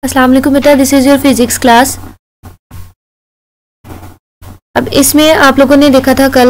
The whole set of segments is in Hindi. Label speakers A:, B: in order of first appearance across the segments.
A: अस्सलाम वालेकुम बेटा, this is your physics class. अब इसमें आप लोगों ने देखा था कल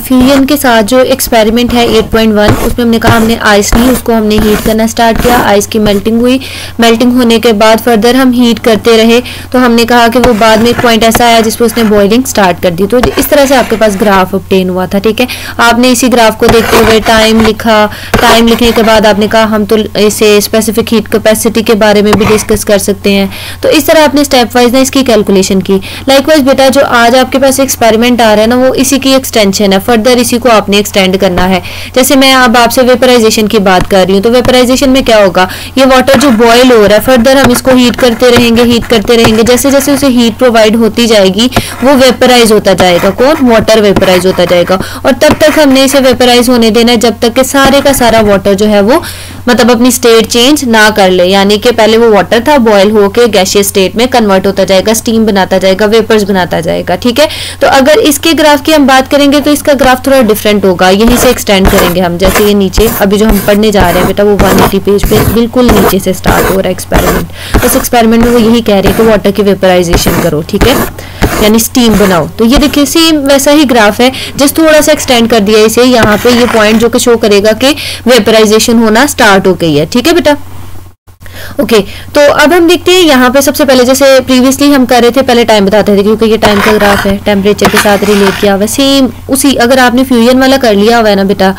A: फ्यूजन के साथ जो एक्सपेरिमेंट है 8.1, उसमें हमने कहा हमने आइस ली, उसको हमने हीट करना स्टार्ट किया, आइस की मेल्टिंग हुई, मेल्टिंग होने के बाद फर्दर हम हीट करते रहे तो हमने कहा कि वो बाद में एक पॉइंट ऐसा आया जिस पर उसने बॉइलिंग स्टार्ट कर दी। तो इस तरह से आपके पास ग्राफ ऑब्टेन हुआ था। ठीक है, आपने इसी ग्राफ को देखते हुए टाइम लिखा, टाइम लिखने के बाद आपने कहा हम तो इसे स्पेसिफिक हीट कैपेसिटी के बारे में भी डिस्कस कर सकते हैं। तो इस तरह आपने स्टेप वाइज ना इसकी कैलकुलेशन की। लाइकवाइज बेटा जो आज आपके पास एक्सपेरिमेंट आ रहा है ना, वो इसी की एक्सटेंशन है, फर्दर इसी को आपने एक्सटेंड करना है। जैसे मैं अब आपसे वेपराइजेशन की बात कर रही हूँ, तो वेपराइजेशन में क्या होगा, ये वाटर जो बॉयल हो रहा है फर्दर हम इसको हीट करते रहेंगे, जैसे जैसे उसे हीट प्रोवाइड होती जाएगी वो वेपराइज होता जाएगा। कौन? वाटर वेपराइज होता जाएगा। और तब तक हमने इसे वेपराइज होने देना है जब तक कि सारे का सारा वाटर जो है वो मतलब अपनी स्टेट चेंज ना कर ले, यानी कि पहले वो वाटर था बॉयल होके गैसियस स्टेट में कन्वर्ट होता जाएगा, स्टीम बनाता जाएगा, वेपर्स बनाता जाएगा। ठीक है, तो अगर इसके ग्राफ की हम बात करेंगे तो इसका ग्राफ थोड़ा डिफरेंट होगा, यहीं से एक्सटेंड करेंगे हम। जैसे ये नीचे अभी जो हम पढ़ने जा रहे हैं बेटा वो 180 पेज पे बिल्कुल नीचे से स्टार्ट हो रहा है एक्सपेरिमेंट। इस एक्सपेरिमेंट में वो यही कह रहे हैं कि वाटर की वेपराइजेशन करो, ठीक है, यानी स्टीम बनाओ। तो ये देखिए सेम वैसा ही ग्राफ है, जस्ट थोड़ा सा एक्सटेंड कर दिया इसे, यहाँ पे ये पॉइंट जो कि शो करेगा कि वेपराइजेशन होना स्टार्ट हो गई है। ठीक है बेटा, ओके तो अब हम देखते हैं यहाँ पे सबसे पहले जैसे प्रीवियसली हम कर रहे थे, पहले टाइम बताते थे क्योंकि ये टाइम का ग्राफ है, टेम्परेचर के साथ रिलेट किया हुआ है। सेम उसी अगर आपने फ्यूजन वाला कर लिया हुआ है ना बेटा,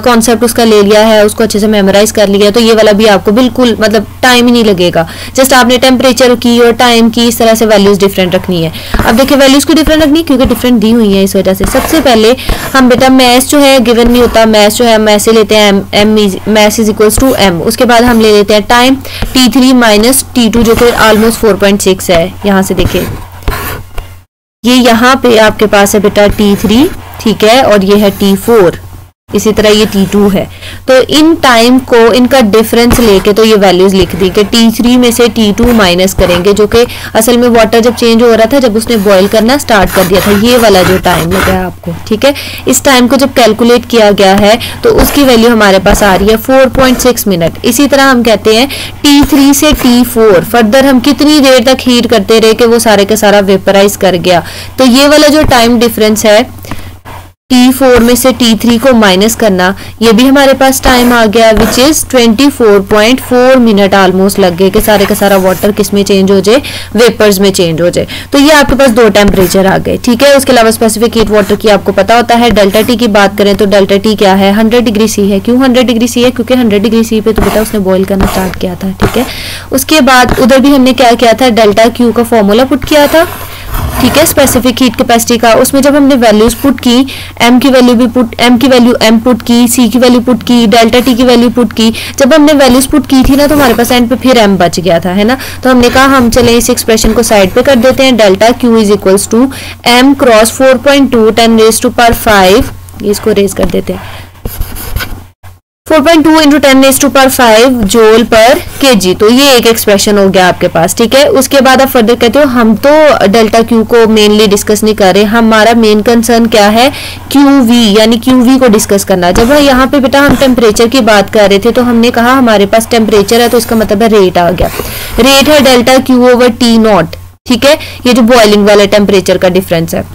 A: कॉन्सेप्ट उसका ले लिया है, उसको अच्छे से मेमोराइज कर लिया, तो ये वाला भी आपको बिल्कुल मतलब टाइम ही नहीं लगेगा। जस्ट आपने टेम्परेचर की और टाइम की इस तरह से वैल्यूज डिफरेंट रखनी है। अब देखिए वैल्यूज को डिफरेंट रखनी क्योंकि डिफरेंट दी हुई है, इस वजह से सबसे पहले हम बेटा मैस जो है गिवन नहीं होता, मैस जो है मैस से लेते हैं M mass is equals to M. उसके बाद हम ले लेते हैं टाइम T3 माइनस T2 जो कि ऑलमोस्ट 4.6 है। यहाँ से देखिए ये यहाँ पे आपके पास है बेटा T3, ठीक है, और ये है T4, इसी तरह ये T2 है। तो इन टाइम को इनका डिफरेंस लेके तो ये वैल्यूज लिख दी कि T3 में से T2 माइनस करेंगे, जो कि असल में वाटर जब चेंज हो रहा था जब उसने बॉईल करना स्टार्ट कर दिया था, ये वाला जो टाइम लगा है आपको। ठीक है, इस टाइम को जब कैलकुलेट किया गया है तो उसकी वैल्यू हमारे पास आ रही है 4.6 मिनट। इसी तरह हम कहते हैं T3 से T4 फर्दर हम कितनी देर तक हीट करते रहे कि वो सारे का सारा वेपराइज कर गया। तो ये वाला जो टाइम डिफरेंस है T4 में से T3 को माइनस करना, ये भी हमारे पास टाइम आ गया विच इज 24.4 मिनट ऑलमोस्ट लग गए कि सारे का सारा वाटर किस में चेंज हो जाए, वेपर्स में चेंज हो जाए। तो ये आपके पास दो टेम्परेचर आ गए। ठीक है, उसके अलावा स्पेसिफिक हीट वाटर की आपको पता होता है। डेल्टा टी की बात करें तो डेल्टा टी क्या है, 100 डिग्री सी है। क्यों 100 डिग्री सी है? क्योंकि 100 डिग्री सी पे तो बेटा उसने बॉईल करना स्टार्ट किया था। ठीक है, उसके बाद उधर भी हमने क्या किया था, डेल्टा क्यू का फॉर्मूला पुट किया था, ठीक है, स्पेसिफिक हीट कैपेसिटी का। उसमें जब हमने वैल्यूज पुट की, एम की वैल्यू भी पुट, एम की वैल्यू एम पुट की, सी की वैल्यू पुट की, डेल्टा टी की वैल्यू पुट की। जब हमने वैल्यूज पुट की थी ना तो हमारे पास एंड पे फिर एम बच गया था, है ना। तो हमने कहा हम चले इस एक्सप्रेशन को साइड पे कर देते हैं। Delta Q is equals to M cross 4.2 10 raise to power 5, इसको रेज कर देते हैं, 4.2 into 10 raise to power 5 joule per KG. तो ये एक एक्सप्रेशन हो गया आपके पास। ठीक है, उसके बाद आप फर्दर कहते हो हम तो डेल्टा क्यू को मेनली डिस्कस नहीं कर रहे, हमारा मेन कंसर्न क्या है, क्यूवी यानी क्यूवी को डिस्कस करना। जब यहाँ पे बेटा हम टेम्परेचर की बात कर रहे थे तो हमने कहा हमारे पास टेम्परेचर है तो इसका मतलब है रेट आ गया, रेट है delta Q over T not. ठीक है, ये जो बॉइलिंग वाले टेम्परेचर का डिफरेंस है।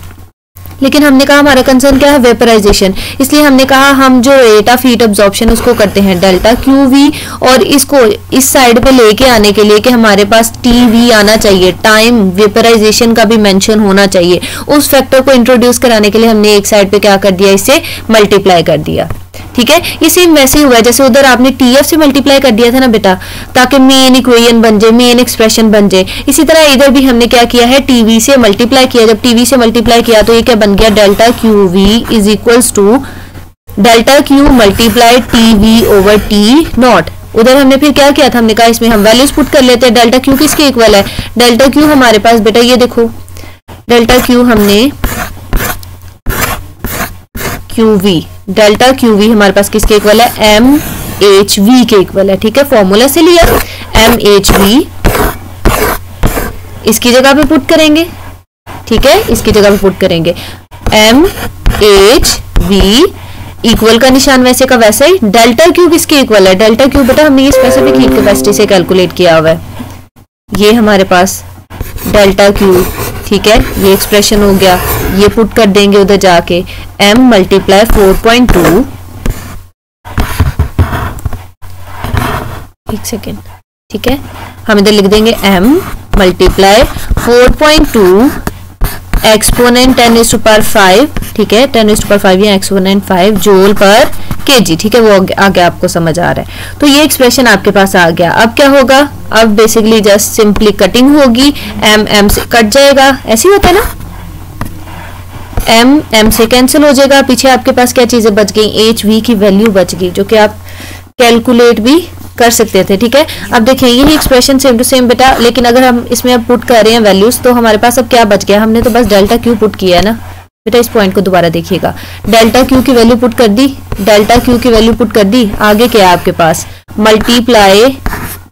A: लेकिन हमने कहा हमारा कंसर्न क्या है, वेपराइजेशन, इसलिए हमने कहा हम जो रेट ऑफ हीट अब्जॉर्प्शन उसको करते हैं डेल्टा क्यू वी, और इसको इस साइड पे लेके आने के लिए कि हमारे पास टी वी आना चाहिए, टाइम वेपराइजेशन का भी मेंशन होना चाहिए। उस फैक्टर को इंट्रोड्यूस कराने के लिए हमने एक साइड पे क्या कर दिया, इससे मल्टीप्लाई कर दिया। ठीक है, ये सेम वैसे ही हुआ है जैसे उधर आपने टीएफ से मल्टीप्लाई कर दिया था ना बेटा, ताकि मेन इक्वेशन बन जाए, मेन एक्सप्रेशन बन जाए। इसी तरह इधर भी हमने क्या किया है, टीवी से मल्टीप्लाई किया। जब टीवी से मल्टीप्लाई किया तो ये क्या बन गया, delta Q V is equals to delta Q multiply T V over T naught. उधर हमने फिर क्या किया था, हमने कहा इसमें हम वैल्यूज पुट कर लेते हैं। डेल्टा क्यू किसके इक्वल है, डेल्टा क्यू हमारे पास बेटा ये देखो, डेल्टा क्यू हमने QV, डेल्टा QV हमारे पास किसके इक्वल है, MHV के इक्वल है। ठीक है, फॉर्मूला से लिया MHV, इसकी जगह पे पुट करेंगे। ठीक है, इसकी जगह पे पुट करेंगे MHV इक्वल का निशान वैसे का वैसे ही। डेल्टा क्यू किसके इक्वल है, डेल्टा क्यू बेटा हमने ये स्पेसिफिक हीट कैपेसिटी से कैलकुलेट किया हुआ है। ये हमारे पास डेल्टा क्यू, ठीक है, ये एक्सप्रेशन हो गया, ये पुट कर देंगे उधर जाके m मल्टीप्लाई 4.2, एक सेकेंड, ठीक है, हम इधर लिख देंगे m मल्टीप्लाई 4.2 एक्सपोनेंट 10⁵, ठीक है, 10⁵ या एक्सपोनेंट 5 जूल पर kg, ठीक है, वो आगे आपको समझ आ रहा है। तो ये एक्सप्रेशन आपके पास आ गया। अब क्या होगा, अब बेसिकली जस्ट सिंपली कटिंग होगी, m से कट जाएगा, ऐसे ही होता है ना, m से कैंसिल हो जाएगा, पीछे आपके पास क्या चीजें बच गई, hv की वैल्यू बच गई, जो कि आप कैलकुलेट भी कर सकते थे, ठीक है। अब देखें यही एक्सप्रेशन सेम टू सेम बेटा, लेकिन अगर हम इसमें अब पुट कर रहे हैं वैल्यूज, तो हमारे पास अब क्या बच गया, हमने तो बस डेल्टा क्यू पुट किया है ना बेटा, इस पॉइंट को दोबारा देखिएगा, डेल्टा क्यू की वैल्यू पुट कर दी, डेल्टा क्यू की वैल्यू पुट कर दी, आगे क्या है आपके पास, multiply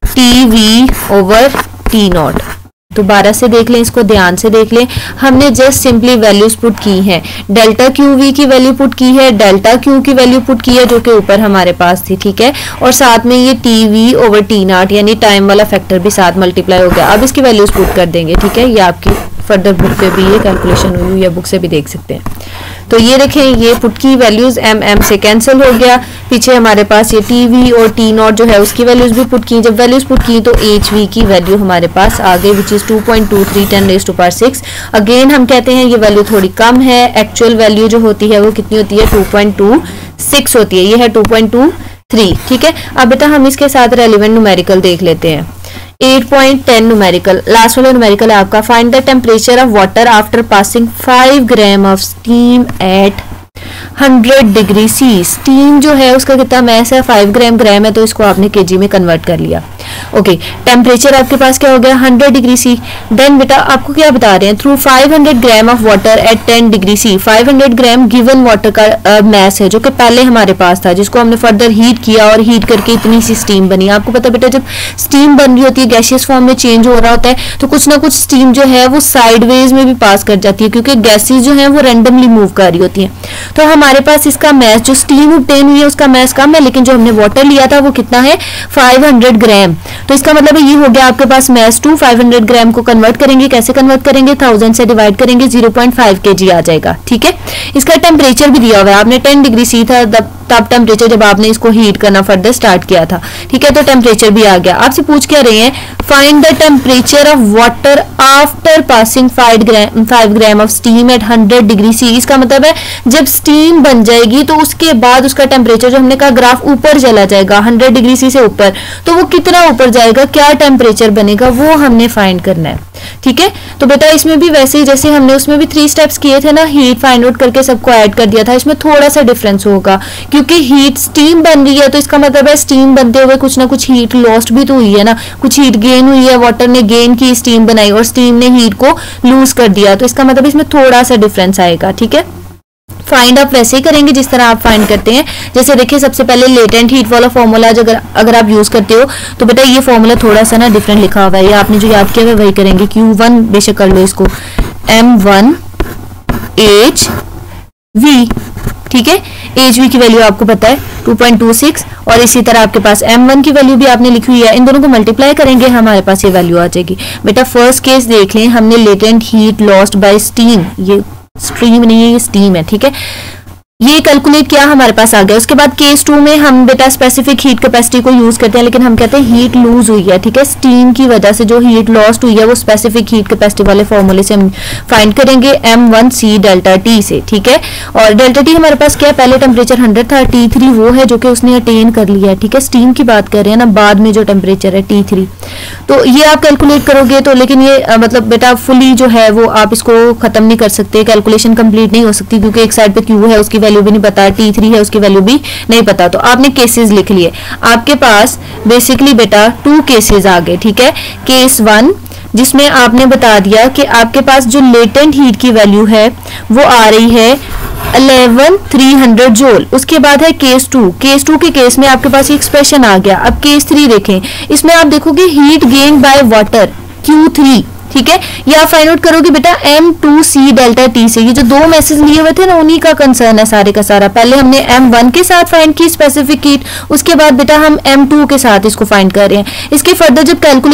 A: T V over T nought. दोबारा से देख लें, इसको ध्यान से देख लें, हमने जस्ट सिंपली वैल्यूज पुट की हैं, डेल्टा क्यू वी की वैल्यू पुट की है, डेल्टा क्यू की वैल्यू पुट की है जो कि ऊपर हमारे पास थी, ठीक है, और साथ में ये T V over T not यानी टाइम वाला फैक्टर भी साथ मल्टीप्लाई हो गया। अब इसकी वैल्यूज पुट कर देंगे, ठीक है, ये आपकी फर्दर बुक पे भी ये कैलकुलेशन हुई या बुक से भी देख सकते हैं। तो ये देखें, ये पुट की वैल्यूज m से कैंसिल हो गया, पीछे हमारे पास ये टी वी और टी नॉट जो है उसकी वैल्यूज भी पुट की, जब वैल्यूज पुट की तो एच वी की वैल्यू हमारे पास आ गई विच इज 2.23 10⁻⁶। अगेन हम कहते हैं ये वैल्यू थोड़ी कम है, एक्चुअल वैल्यू जो होती है वो कितनी होती है 2.26 होती है, ये है 2.23, ठीक है। अब बेटा हम इसके साथ रेलिवेंट न्यूमेरिकल देख लेते हैं। 8.10 न्यूमेरिकल, लास्ट वाला न्यूमेरिकल है आपका, find the temperature of water after passing 5 gram of steam at 100 degree C. Steam जो है उसका कितना मैस है, 5 ग्राम है, तो इसको आपने केजी में कन्वर्ट कर लिया। ओके, टेम्परेचर आपके पास क्या हो गया 100 डिग्री सी। देन बेटा आपको क्या बता रहे हैं, through 500 gram of water at 10 degree C. 500 gram given water का मैस है जो कि पहले हमारे पास था, जिसको हमने फर्दर हीट किया और हीट करके इतनी सी स्टीम बनी। आपको पता बेटा जब स्टीम बन रही होती है, गैसियस फॉर्म में चेंज हो रहा होता है, तो कुछ ना कुछ स्टीम जो है वो साइडवेज में भी पास कर जाती है, क्योंकि गैसेस जो है वो रैंडमली मूव कर रही होती है। तो हमारे पास इसका मैस जो स्टीम ऑब्टेन हुई है उसका मैस कम है, लेकिन जो हमने वाटर लिया था वो कितना है 500 ग्राम। तो इसका मतलब ये हो गया आपके पास मैस टू 500 ग्राम को कन्वर्ट करेंगे, कैसे कन्वर्ट करेंगे 1000 से डिवाइड करेंगे 0.5 kg आ जाएगा, ठीक है। इसका टेम्परेचर भी दिया हुआ है, आपने 10 डिग्री सी था तब टेम्परेचर जब आपने इसको हीट करना फर्दर स्टार्ट किया था, ठीक है, तो टेम्परेचर भी आ गया। आपसे पूछ क्या रहे हैं, find the temperature of water after passing 5 gram of steam at 100 degree C. इसका मतलब है जब स्टीम बन जाएगी तो उसके बाद उसका टेम्परेचर जो हमने कहा ग्राफ ऊपर चला जाएगा 100 डिग्री सी से ऊपर, तो वो कितना ऊपर जाएगा, क्या टेम्परेचर बनेगा, वो हमने फाइंड करना है, ठीक है। तो बेटा इसमें भी वैसे ही जैसे हमने उसमें भी 3 स्टेप्स किए थे ना, हीट फाइंड आउट करके सबको ऐड कर दिया था, इसमें थोड़ा सा डिफरेंस होगा क्योंकि हीट स्टीम बन रही है, तो इसका मतलब है स्टीम बनते हुए कुछ ना कुछ हीट लॉस्ट भी तो हुई है ना, कुछ हीट गेन हुई है, वाटर ने गेन की, स्टीम बनाई और स्टीम ने हीट को लूज कर दिया, तो इसका मतलब इसमें थोड़ा सा डिफरेंस आएगा, ठीक है। फाइंड आप वैसे ही करेंगे जिस तरह आप फाइंड करते हैं। जैसे देखिए सबसे पहले लेटेंट हीट वाला फॉर्मूला अगर आप यूज करते हो तो बेटा ये फॉर्मूला थोड़ा सा ना डिफरेंट लिखा हुआ है, ये आपने जो याद किया है वही करेंगे। Q1 बेशक कर लो इसको, M1 HV, ठीक है, HV की वैल्यू आपको पता है 2.26 और इसी तरह आपके पास M1 की वैल्यू भी आपने लिखी हुई है, इन दोनों को मल्टीप्लाई करेंगे हमारे पास ये वैल्यू आ जाएगी। बेटा फर्स्ट केस देख लें, हमने latent heat lost by steam, ये स्ट्रीम नहीं है ये स्टीम है, ठीक है, ये कैलकुलेट किया हमारे पास आ गया। उसके बाद केस 2 में हम बेटा स्पेसिफिक हीट कैपेसिटी को यूज करते हैं, लेकिन हम कहते हैं हीट लूज हुई है, ठीक है, स्टीम की वजह से जो हीट लॉस्ट हुई है वो स्पेसिफिक हीट कैपेसिटी वाले फॉर्मूले से हम फाइंड करेंगे M1C डेल्टा टी से, ठीक है। और डेल्टा टी हमारे पास क्या है, पहले टेम्परेचर 100 था, T3 वो है जो कि उसने अटेन कर लिया है, ठीक है, स्टीम की बात कर रहे हैं ना, बाद में जो टेम्परेचर है T3, तो ये आप कैलकुलेट करोगे तो, लेकिन ये मतलब बेटा फुली जो है वो आप इसको खत्म नहीं कर सकते, कैलकुलेशन कंप्लीट नहीं हो सकती क्योंकि एक साइड पे Q है उसकी वैल्यू भी नहीं पता, T3 है उसकी वैल्यू भी नहीं पता, तो आपने केसेस लिख लिए। आपके पास बेसिकली बेटा 2 केसेस आ गए, ठीक है। केस 1 जिसमें आपने बता दिया कि आपके पास जो लेटेंट हीट की वैल्यू है वो आ रही है 11300 जूल। उसके बाद है केस 2। केस 2 के केस में आपके पास एक्सप्रेशन आ गया। अब केस 3 देखें, इसमें आप देखोगे heat gain by water Q3, ठीक है, ये आप फाइंड आउट करोगे बेटा M2C डेल्टा टी से। ये जो 2 मैसेज लिए हुए थे ना उन्हीं का कंसर्न है सारे का सारा। पहले हमने M1 के साथ फाइंड की स्पेसिफिक हीट, उसके बाद बेटा हम M2 के साथ इसको फाइंड कर रहे हैं। इसके फर्दर जब कैलकुलेट